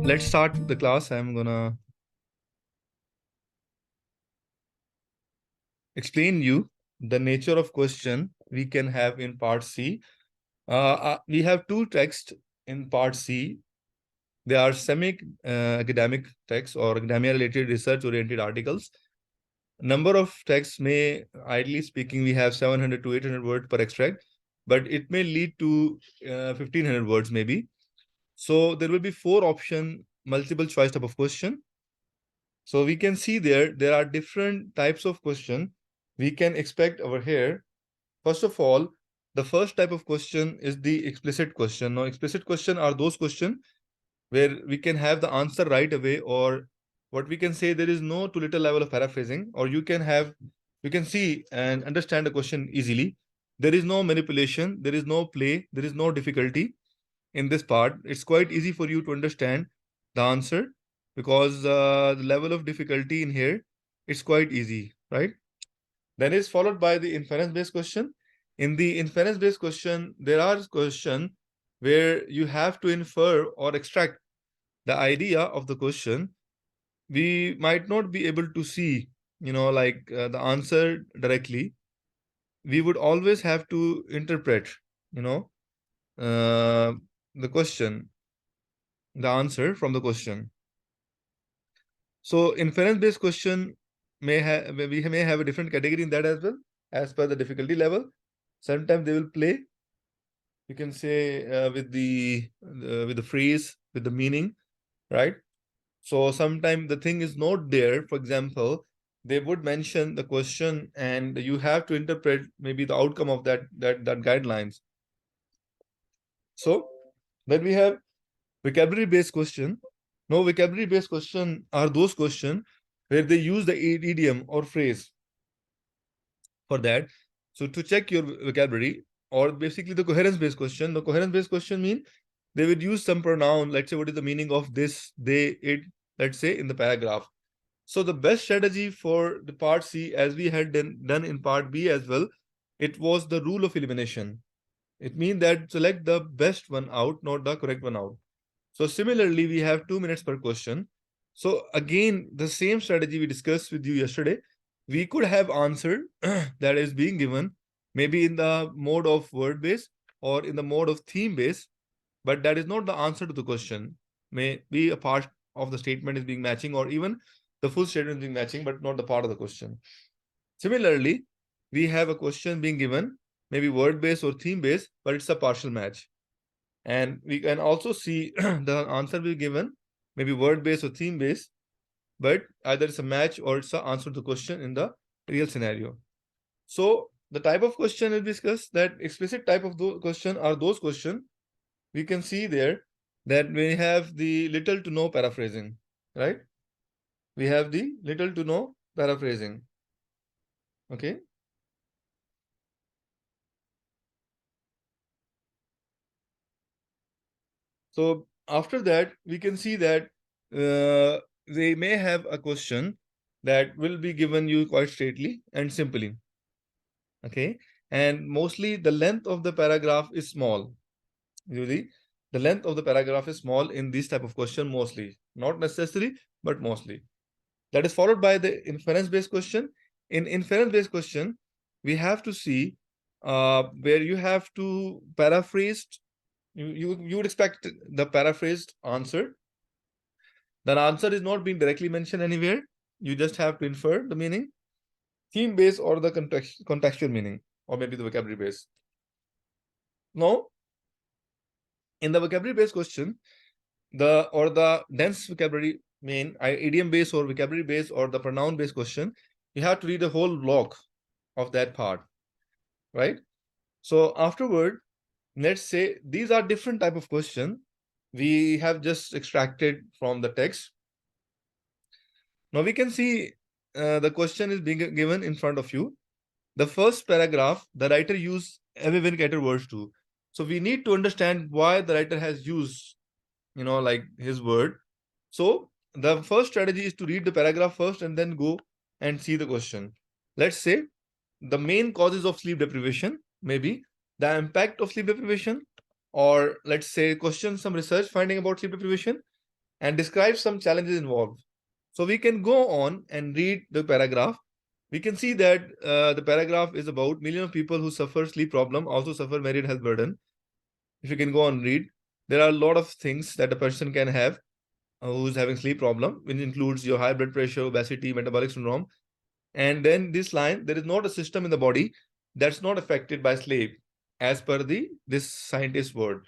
let's start the class. I'm gonna explain you the nature of question we can have in part C. We have two texts in part C. They are semi-academic texts or academia-related research-oriented articles. Number of texts may, ideally speaking, we have 700 to 800 words per extract, but it may lead to 1500 words maybe. So there will be 4 option multiple choice type of question. So we can see there are different types of question we can expect over here. First of all, the first type of question is the explicit question. Now, explicit question are those questions where we can have the answer right away, or what we can say, there is no too little level of paraphrasing, or you can see and understand the question easily. There is no manipulation, there is no play, there is no difficulty in this part. It's quite easy for you to understand the answer because the level of difficulty in here, it's quite easy, right? Then is followed by the inference-based question. In the inference-based question, there are questions where you have to infer or extract the idea of the question. We might not be able to see, the answer directly. We would always have to interpret, the question, the answer from the question. So inference-based question we may have a different category in that as well, as per the difficulty level. Sometimes they will play, you can say, with the phrase, with the meaning, right? So sometimes the thing is not there. For example, they would mention the question and you have to interpret maybe the outcome of that guidelines. So then we have vocabulary-based question. No, vocabulary-based question are those questions where they use the idiom or phrase for that. So to check your vocabulary, or basically the coherence-based question. The coherence-based question mean they would use some pronoun. Let's say, what is the meaning of this, they, it, let's say in the paragraph. So the best strategy for the part C, as we had done in part B as well, it was the rule of elimination. It means that select the best one out, not the correct one out. So similarly, we have 2 minutes per question. So again, the same strategy we discussed with you yesterday, we could have answered that is being given maybe in the mode of word base or in the mode of theme base, but that is not the answer to the question. May be a part of the statement is being matching, or even the full statement is being matching, but not the part of the question. Similarly, we have a question being given, maybe word base or theme base, but it's a partial match. And we can also see the answer will be given, maybe word base or theme base, but either it's a match or it's an answer to the question in the real scenario. So the type of question we discussed, that explicit type of question are those questions we can see there that we have the little to no paraphrasing, right? We have the little to no paraphrasing. Okay. So after that, we can see that they may have a question that will be given you quite straightly and simply. Okay. And mostly the length of the paragraph is small. Usually, the length of the paragraph is small in this type of question mostly. Not necessary, but mostly. That is followed by the inference-based question. In inference-based question, we have to see where you have to paraphrase. You would expect the paraphrased answer. The answer is not being directly mentioned anywhere. You just have to infer the meaning, theme base or the contextual meaning, or maybe the vocabulary base. Now, in the vocabulary based question, the dense vocabulary main idiom base or vocabulary base or the pronoun based question, you have to read the whole block of that part, right? So afterward, let's say these are different type of question we have just extracted from the text. Now we can see the question is being given in front of you. The first paragraph, the writer used equivocator words too. So we need to understand why the writer has used, like his word. So the first strategy is to read the paragraph first and then go and see the question. Let's say the main causes of sleep deprivation, maybe the impact of sleep deprivation, or let's say question some research finding about sleep deprivation. and describes some challenges involved. So we can go on and read the paragraph. We can see that the paragraph is about millions of people who suffer sleep problem, also suffer myriad health burden. If you can go on read, there are a lot of things that a person can have who's having sleep problem, which includes your high blood pressure, obesity, metabolic syndrome. And then this line, there is not a system in the body that's not affected by sleep, as per this scientist word.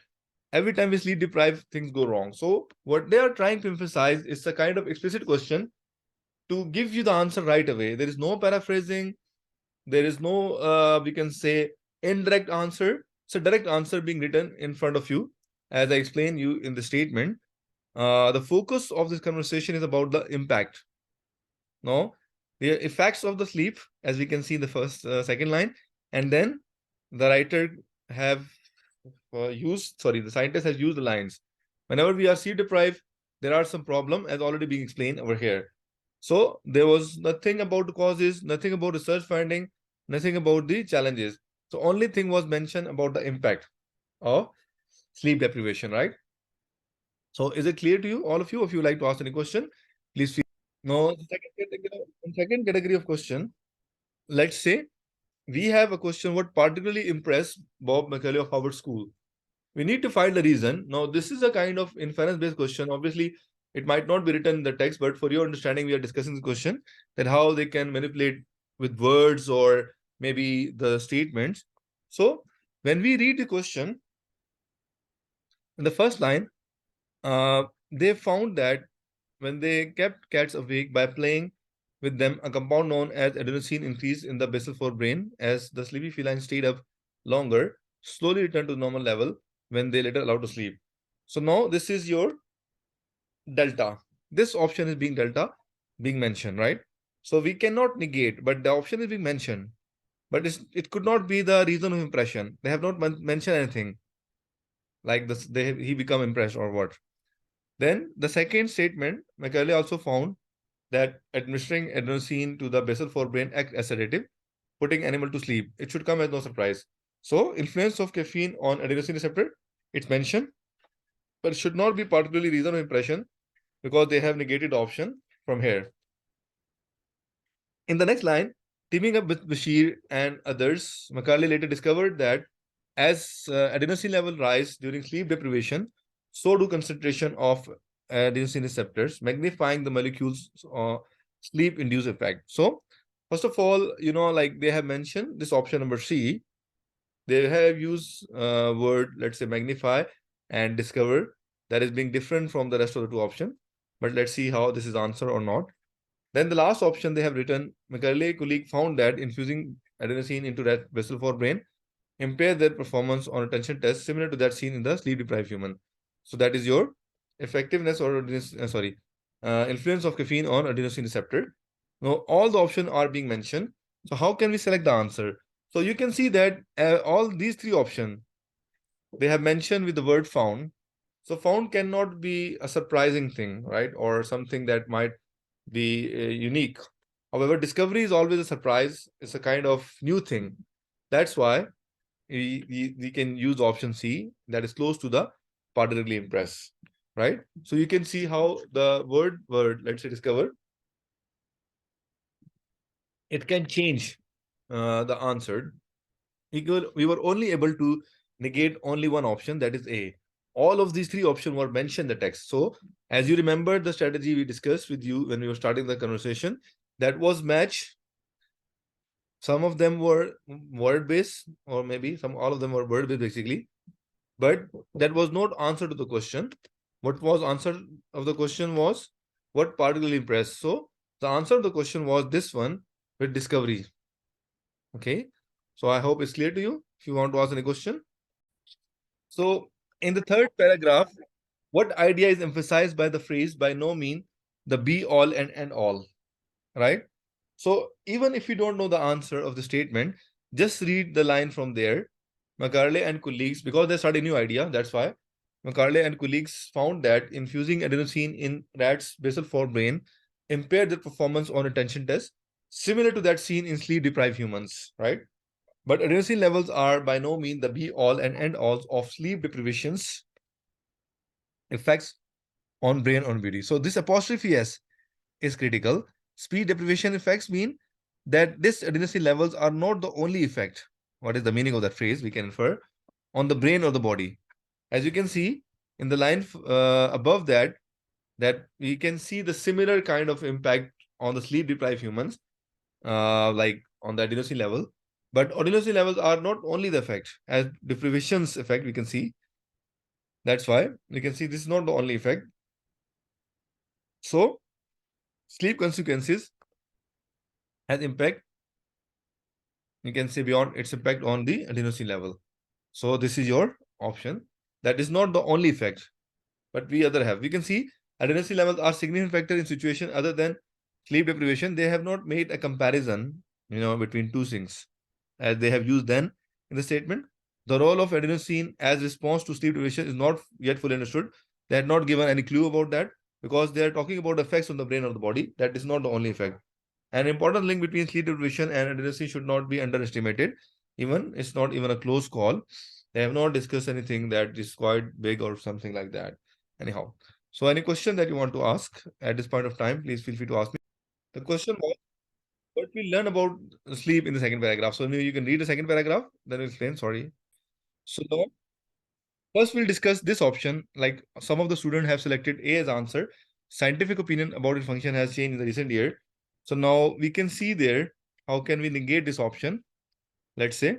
Every time we sleep deprived, things go wrong. So what they are trying to emphasize is a kind of explicit question to give you the answer right away. There is no paraphrasing. There is no, we can say, indirect answer. It's a direct answer being written in front of you, as I explained you in the statement. The focus of this conversation is about the impact. No, the effects of the sleep, as we can see in the first, second line, and then the writer have the scientist has used the lines. Whenever we are sleep deprived, there are some problem as already being explained over here. So there was nothing about the causes, nothing about research finding, nothing about the challenges. So only thing was mentioned about the impact of sleep deprivation, right? So is it clear to you, all of you? If you like to ask any question, please feel. No, second category of question, let's say we have a question what particularly impressed Bob Macaulay of Harvard School. We need to find the reason. Now, this is a kind of inference-based question. Obviously, it might not be written in the text, but for your understanding, we are discussing the question that how they can manipulate with words or maybe the statements. So, when we read the question, in the first line, they found that when they kept cats awake by playing with them, a compound known as adenosine increased in the basal forebrain as the sleepy feline stayed up longer, slowly returned to normal level when they later allowed to sleep. So now this is your delta. This option is being delta, being mentioned, right? So we cannot negate, but the option is being mentioned. But it could not be the reason of impression. They have not mentioned anything like this. He become impressed or what. Then the second statement, Macaulay also found that administering adenosine to the basal forebrain act as sedative, putting animal to sleep. It should come as no surprise. So influence of caffeine on adenosine receptor, it's mentioned, but it should not be particularly reason of impression because they have negated option from here. In the next line, teaming up with Bashir and others, Macaulay later discovered that as adenosine level rise during sleep deprivation, so do concentration of adenosine receptors, magnifying the molecules sleep-induced effect. So, first of all, like they have mentioned this option number C, they have used word, let's say, magnify and discover that is being different from the rest of the two options. But let's see how this is answered or not. Then the last option they have written, Macaulay colleague found that infusing adenosine into that vessel for brain impair their performance on attention tests similar to that seen in the sleep-deprived human. So that is your effectiveness or influence of caffeine on adenosine receptor. Now all the options are being mentioned. So how can we select the answer? So you can see that all these three options they have mentioned with the word found. So found cannot be a surprising thing, right? Or something that might be unique. However, discovery is always a surprise. It's a kind of new thing. That's why we can use option C that is close to the particularly impress, right? So you can see how the word, let's say discover, it can change the answer. We were only able to negate only one option, that is A. All of these three options were mentioned in the text. So as you remember the strategy we discussed with you when we were starting the conversation, that was match. Some of them were word-based, or maybe all of them were word-based basically. But that was not answer to the question. What was answer of the question was what particularly impressed. So the answer of the question was this one with discovery. Okay. So I hope it's clear to you. If you want to ask any question. So in the third paragraph, what idea is emphasized by the phrase by no mean the be all and end all, right? So even if you don't know the answer of the statement, just read the line from there. Macaulay and colleagues, because they started a new idea, that's why. Macaulay and colleagues found that infusing adenosine in rats' basal forebrain impaired their performance on attention tests, similar to that seen in sleep-deprived humans, right? But adenosine levels are by no means the be-all and end-all of sleep deprivation's effects on brain on beauty. So this apostrophe S is critical. Sleep deprivation effects mean that this adenosine levels are not the only effect. What is the meaning of that phrase? We can infer on the brain or the body. As you can see in the line above that, we can see the similar kind of impact on the sleep deprived humans, like on the adenosine level. But adenosine levels are not only the effect, as deprivation's effect we can see. That's why we can see this is not the only effect. So sleep consequences has impact, you can say, beyond its impact on the adenosine level. So this is your option. That is not the only effect, but we other have. We can see adenosine levels are significant factor in situation other than sleep deprivation. They have not made a comparison, between two things, as they have used then in the statement. The role of adenosine as response to sleep deprivation is not yet fully understood. They had not given any clue about that because they are talking about effects on the brain or the body. That is not the only effect. An important link between sleep deprivation and adenosine should not be underestimated. Even it's not even a close call. They have not discussed anything that is quite big or something like that. Anyhow, so any question that you want to ask at this point of time, please feel free to ask me. The question was, what we learn about sleep in the second paragraph. So maybe you can read the second paragraph, then I'll explain. Sorry. So now, first we'll discuss this option. Like some of the students have selected A as answer. Scientific opinion about its function has changed in the recent year. So now we can see there, how can we negate this option? Let's say,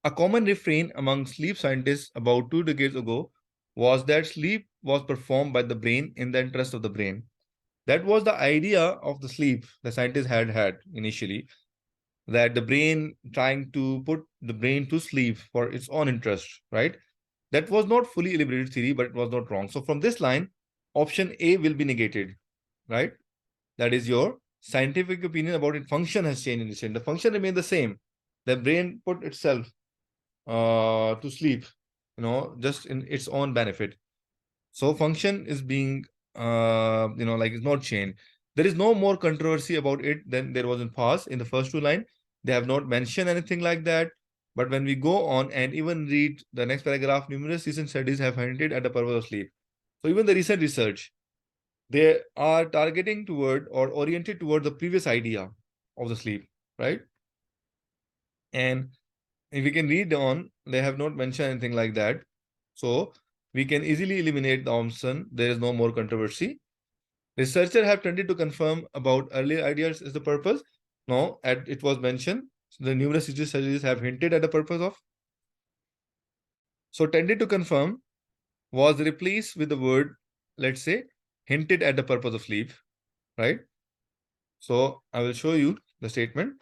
a common refrain among sleep scientists about 2 decades ago was that sleep was performed by the brain in the interest of the brain. That was the idea of the sleep the scientists had initially, that the brain trying to put the brain to sleep for its own interest, right? That was not fully elaborated theory, but it was not wrong. So from this line, option A will be negated, right? That is your scientific opinion about its function has changed in this. The function remained the same. The brain put itself to sleep, just in its own benefit. So function is being, like it's not changed. There is no more controversy about it than there was in past. In the first two lines, they have not mentioned anything like that. But when we go on and even read the next paragraph, numerous recent studies have hinted at the purpose of sleep. So even the recent research, they are targeting toward or oriented toward the previous idea of the sleep, right? And if we can read on, they have not mentioned anything like that. So we can easily eliminate the option. There is no more controversy. Researchers have tended to confirm about earlier ideas is the purpose. No, it was mentioned. The numerous studies have hinted at the purpose of. So tended to confirm was replaced with the word, let's say, hinted at the purpose of sleep, right? So I will show you the statement.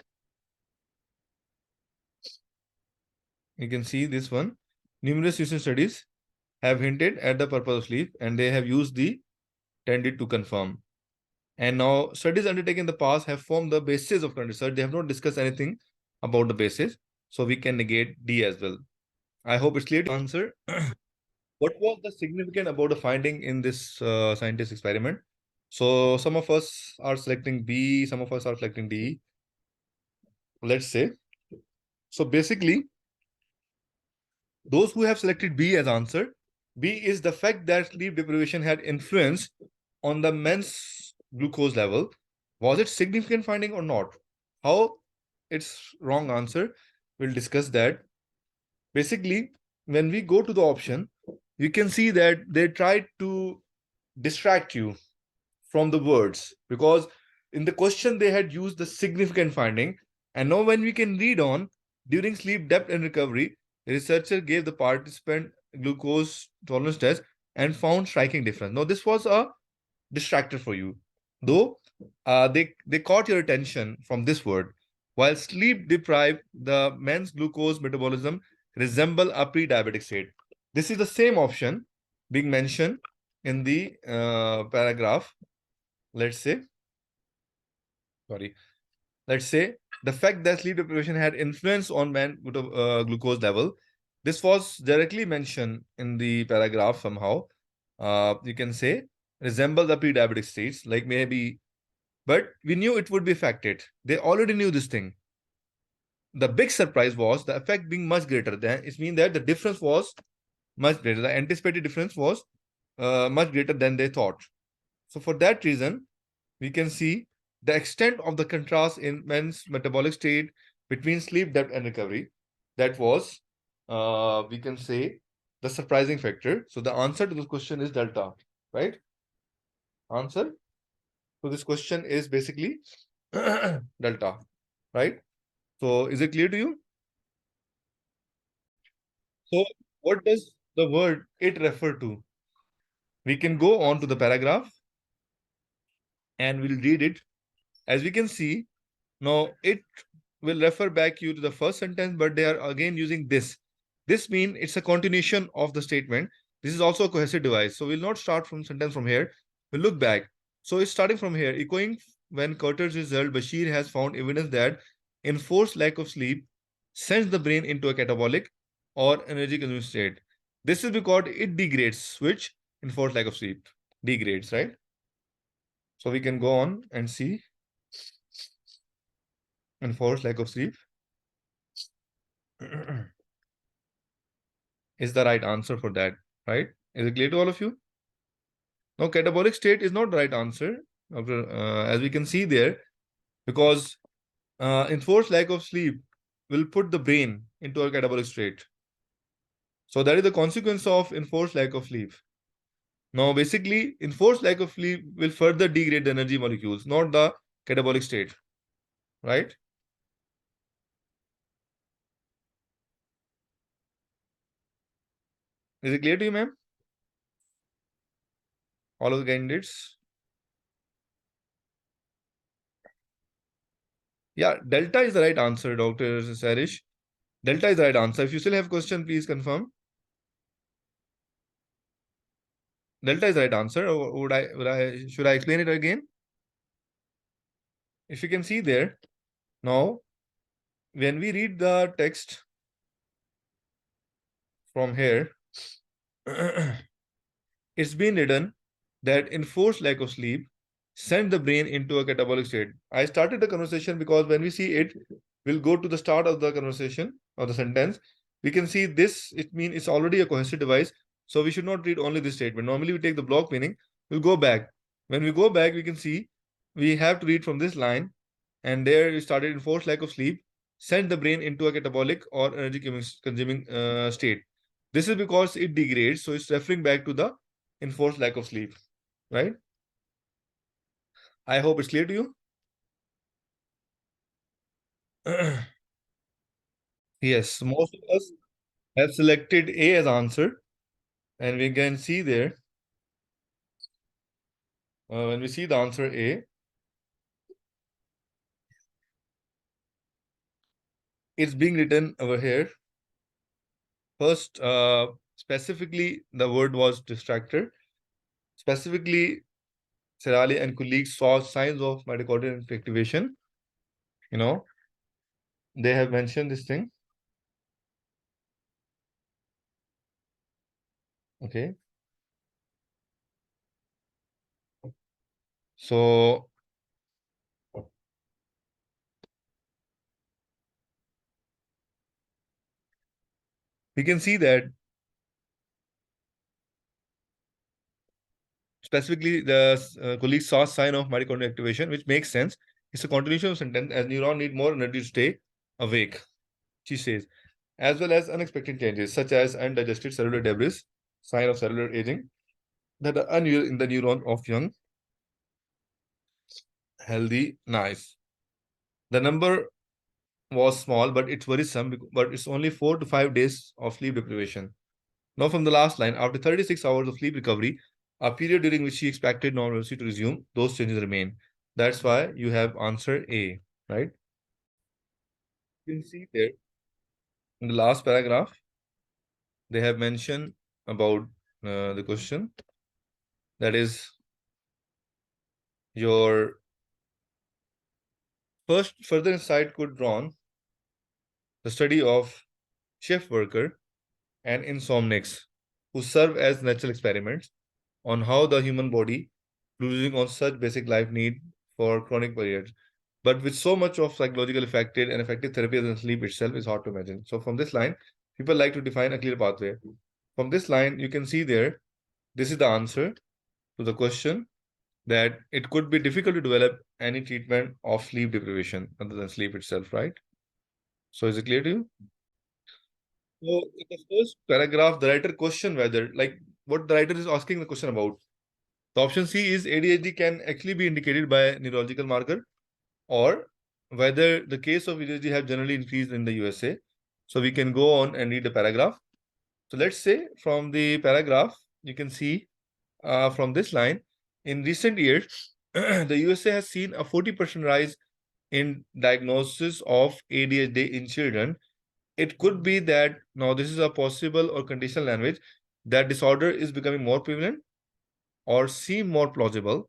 You can see this one. Numerous recent studies have hinted at the purpose of sleep, and they have used the tended to confirm. And now studies undertaken in the past have formed the basis of current research. They have not discussed anything about the basis. So we can negate D as well. I hope it's clear to answer. What was the significant about the finding in this scientist experiment? So some of us are selecting B, some of us are selecting D. Let's say. So basically, those who have selected B as answer, B is the fact that sleep deprivation had influence on the men's glucose level. Was it significant finding or not? How it's wrong answer, we'll discuss that. Basically, when we go to the option, you can see that they tried to distract you from the words, because in the question they had used the significant finding. And now when we can read on, during sleep depth and recovery, the researcher gave the participant glucose tolerance test and found striking difference. Now this was a distractor for you, though they caught your attention from this word. While sleep deprived, the men's glucose metabolism resemble a pre-diabetic state. This is the same option being mentioned in the paragraph. Let's say, the fact that sleep deprivation had influence on man glucose level. This was directly mentioned in the paragraph somehow. You can say resemble the pre-diabetic states, like maybe, but we knew it would be affected. They already knew this thing. The big surprise was the effect being much greater than it means that the difference was much greater. The anticipated difference was much greater than they thought. So for that reason, we can see the extent of the contrast in men's metabolic state between sleep debt and recovery. That was, we can say, the surprising factor. So the answer to this question is delta, right? Answer to this question is basically delta, right? So is it clear to you? So what does the word it refer to? We can go on to the paragraph and we'll read it. As we can see, now it will refer back you to the first sentence, but they are again using this. This means it's a continuation of the statement. This is also a cohesive device. So we'll not start from sentence from here. We'll look back. So it's starting from here. Echoing when Carter's result, Bashir has found evidence that enforced lack of sleep sends the brain into a catabolic or energy consuming state. This is because it degrades, which enforced lack of sleep degrades, right? So we can go on and see enforced lack of sleep is the right answer for that, right? Is it clear to all of you? Now, catabolic state is not the right answer, as we can see there, because enforced lack of sleep will put the brain into a catabolic state. So that is the consequence of enforced lack of sleep. Now, basically, enforced lack of sleep will further degrade the energy molecules, not the catabolic state, right? Is it clear to you, ma'am? All of the candidates? Yeah, delta is the right answer, Dr. Sarish. Delta is the right answer. If you still have question, please confirm. Delta is the right answer. Or should I explain it again? If you can see there, now, when we read the text from here, it's been written that enforced lack of sleep send the brain into a catabolic state. I started the conversation because when we see it, we'll go to the start of the conversation or the sentence. We can see this, it means it's already a cohesive device. So we should not read only this statement. Normally we take the block meaning, we'll go back. When we go back, we can see we have to read from this line, and there we started enforced lack of sleep, send the brain into a catabolic or energy consuming state. This is because it degrades, so it's referring back to the enforced lack of sleep, right? I hope it's clear to you. Yes, most of us have selected A as answer, and we can see there, when we see the answer A, it's being written over here. First, specifically, the word was distractor. Specifically, Serali and colleagues saw signs of mitochondrial activation. You know, they have mentioned this thing. Okay. So we can see that specifically the colleagues saw sign of mitochondrial activation, which makes sense. It's a continuation of sentence as neuron need more energy to stay awake, she says, as well as unexpected changes such as undigested cellular debris, sign of cellular aging, that are unusual in the neuron of young, healthy, nice. The number was small, but it's worrisome, but it's only 4 to 5 days of sleep deprivation. Now from the last line, after 36 hours of sleep recovery, a period during which she expected normalcy to resume, those changes remain. That's why you have answer A, right? You can see there in the last paragraph, they have mentioned about the question, that is your first further insight could drawn the study of shift worker and insomniacs who serve as natural experiments on how the human body losing on such basic life need for chronic periods. But with so much of psychological affected and effective therapy as in sleep itself is hard to imagine. So from this line, people like to define a clear pathway. From this line, you can see there, this is the answer to the question, that it could be difficult to develop any treatment of sleep deprivation other than sleep itself, right? So is it clear to you? So in the first paragraph, the writer question whether, like, what the writer is asking the question about. The option C is ADHD can actually be indicated by a neurological marker, or whether the case of ADHD have generally increased in the USA. So we can go on and read the paragraph. So let's say from the paragraph, you can see from this line, in recent years, the USA has seen a 40% rise in diagnosis of ADHD in children. It could be that now this is a possible or conditional language that disorder is becoming more prevalent or seem more plausible.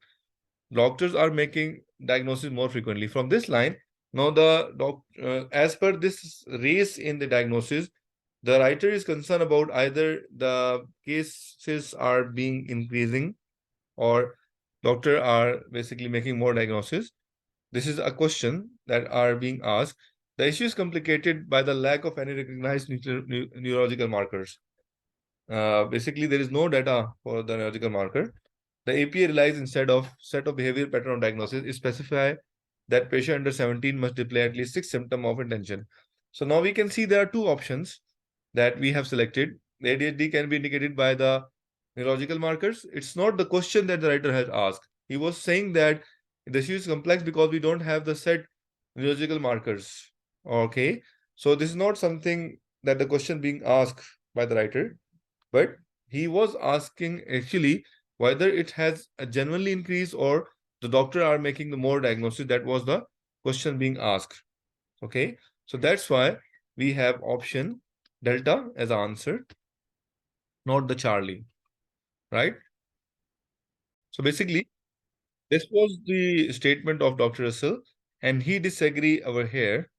Doctors are making diagnosis more frequently. From this line, now as per this race in the diagnosis, the writer is concerned about either the cases are being increasing or doctor are basically making more diagnosis. This is a question that are being asked. The issue is complicated by the lack of any recognized neurological markers. Basically, there is no data for the neurological marker. The APA relies instead of set of behavior pattern of diagnosis is specify that patient under 17 must display at least 6 symptoms of intention. So now we can see there are two options that we have selected. The ADHD can be indicated by the neurological markers. It's not the question that the writer has asked. He was saying that the issue is complex because we don't have the set neurological markers. Okay. So this is not something that the question being asked by the writer, but he was asking actually whether it has a genuinely increased or the doctor are making the more diagnosis. That was the question being asked. Okay. So that's why we have option Delta as answer, not the Charlie, right? So basically, this was the statement of Dr. Russell, and he disagree over here.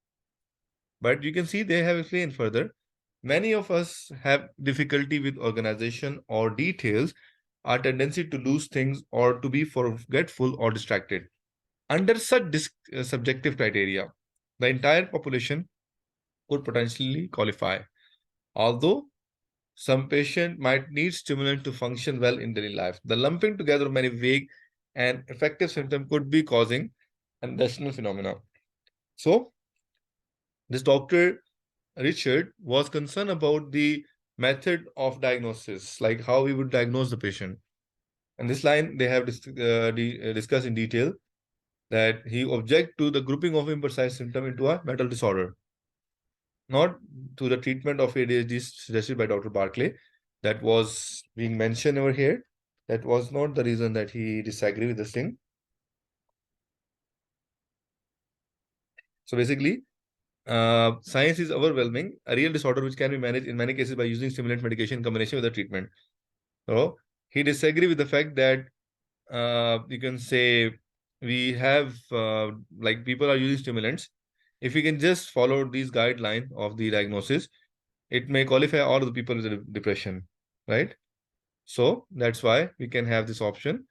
But you can see they have explained further. Many of us have difficulty with organization or details, our tendency to lose things or to be forgetful or distracted. Under such subjective criteria, the entire population could potentially qualify. Although some patient might need stimulant to function well in daily life, the lumping together of many vague and effective symptoms could be causing an additional phenomena. So, this Dr. Richard was concerned about the method of diagnosis, like how we would diagnose the patient. And this line they have discussed in detail that he object to the grouping of imprecise symptom into a mental disorder, not to the treatment of ADHD suggested by Dr. Barclay that was being mentioned over here. That was not the reason that he disagreed with this thing. So basically, science is overwhelming, a real disorder which can be managed in many cases by using stimulant medication in combination with the treatment. So he disagreed with the fact that you can say we have like people are using stimulants. If we can just follow these guidelines of the diagnosis, it may qualify all of the people with depression, right? So that's why we can have this option.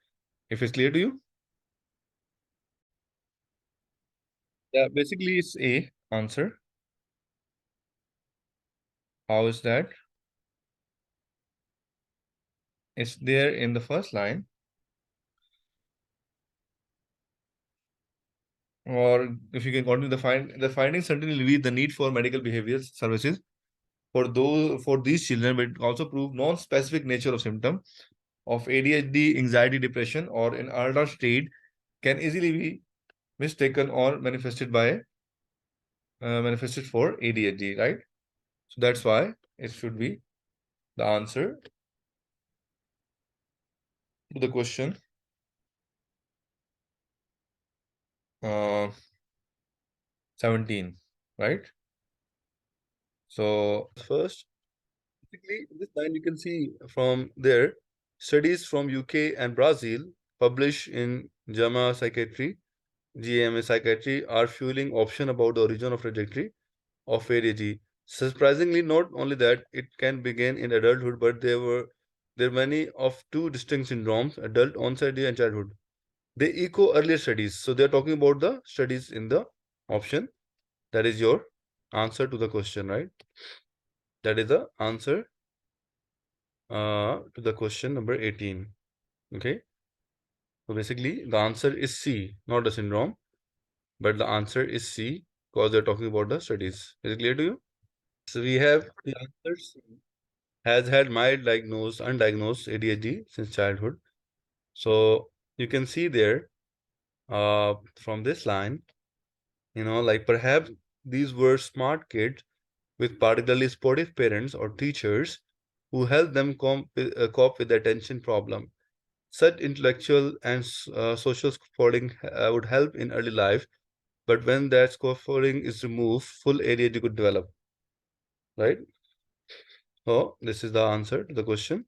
If it's clear to you, yeah, basically it's A answer. How is that? It's there in the first line. Or if you can continue the findings certainly reveal the need for medical behavior services for these children, but it also prove non-specific nature of symptom of ADHD, anxiety, depression, or in adult state can easily be mistaken or manifested for ADHD, right? So that's why it should be the answer to the question. 17, right? So first, basically, this line you can see from there, studies from UK and Brazil published in JAMA Psychiatry, GMA Psychiatry are fueling option about the origin of trajectory of ADHD. Surprisingly, not only that it can begin in adulthood, but there are many of two distinct syndromes, adult onset and childhood. They echo earlier studies. So they're talking about the studies in the option. That is your answer to the question, right? That is the answer to the question number 18. Okay. So basically, the answer is C, not the syndrome, but the answer is C because they're talking about the studies. Is it clear to you? So we have the answers. Has had mild diagnosed, undiagnosed ADHD since childhood. So you can see there from this line, like perhaps these were smart kids with particularly sportive parents or teachers who helped them cope with the attention problem. Such intellectual and social scaffolding would help in early life, but when that scaffolding is removed, full ADHD could develop, right? So this is the answer to the question.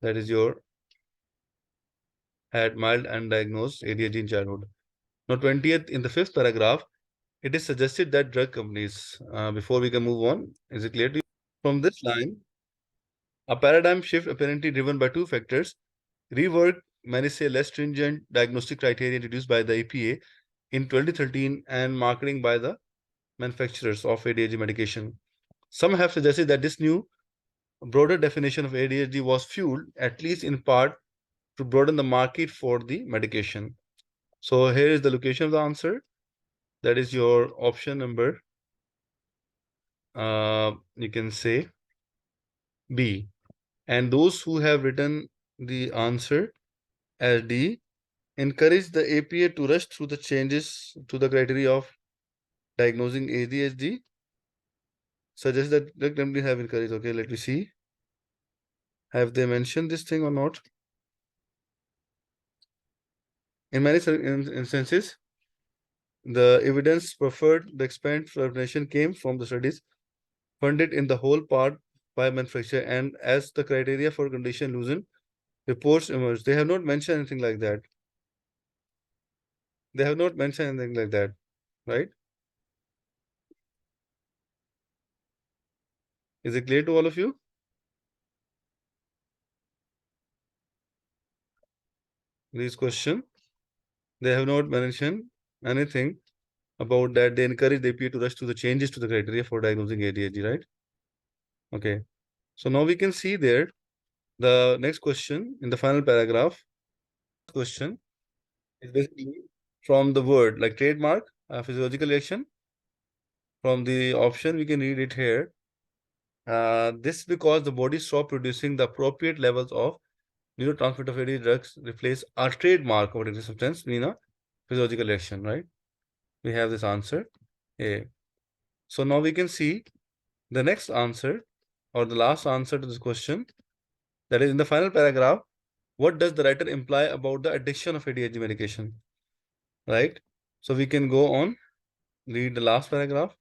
That is your had mild undiagnosed ADHD in childhood. Now, 20th, in the fifth paragraph, it is suggested that drug companies, before we can move on, is it clear to you? From this line, a paradigm shift apparently driven by two factors: rework, many say less stringent diagnostic criteria introduced by the EPA in 2013 and marketing by the manufacturers of ADHD medication. Some have suggested that this new, broader definition of ADHD was fueled, at least in part, to broaden the market for the medication. So here is the location of the answer. That is your option number, you can say B. And those who have written the answer as D encourage the APA to rush through the changes to the criteria of diagnosing ADHD. Suggest that the company have encouraged. Okay, let me see. Have they mentioned this thing or not? In many instances, the evidence preferred the explanation came from the studies funded in the whole part by manufacturer, and as the criteria for condition loosened, reports emerged. They have not mentioned anything like that. They have not mentioned anything like that, right? Is it clear to all of you? This question, they have not mentioned anything about that. They encourage the APA to rush to the changes to the criteria for diagnosing ADHD, right? Okay. So now we can see there the next question in the final paragraph. Question is basically from the word like trademark, physiological reaction. From the option, we can read it here. This because the body stopped producing the appropriate levels of neurotransmitter of ADHD drugs, replace our trademark of addictive substance, mean a physiological reaction, right? We have this answer A. So now we can see the next answer or the last answer to this question. That is in the final paragraph. What does the writer imply about the addiction of ADHD medication? Right? So we can go on, read the last paragraph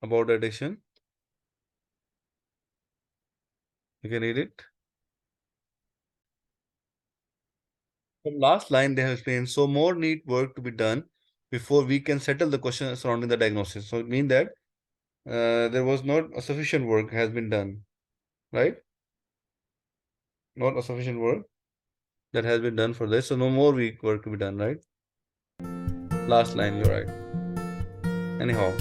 about addiction. You can read it. From last line, they have explained, so more need work to be done before we can settle the question surrounding the diagnosis. So it means that there was not a sufficient work has been done, right? Not a sufficient work that has been done for this. So no more work to be done, right? Last line, you're right. Anyhow.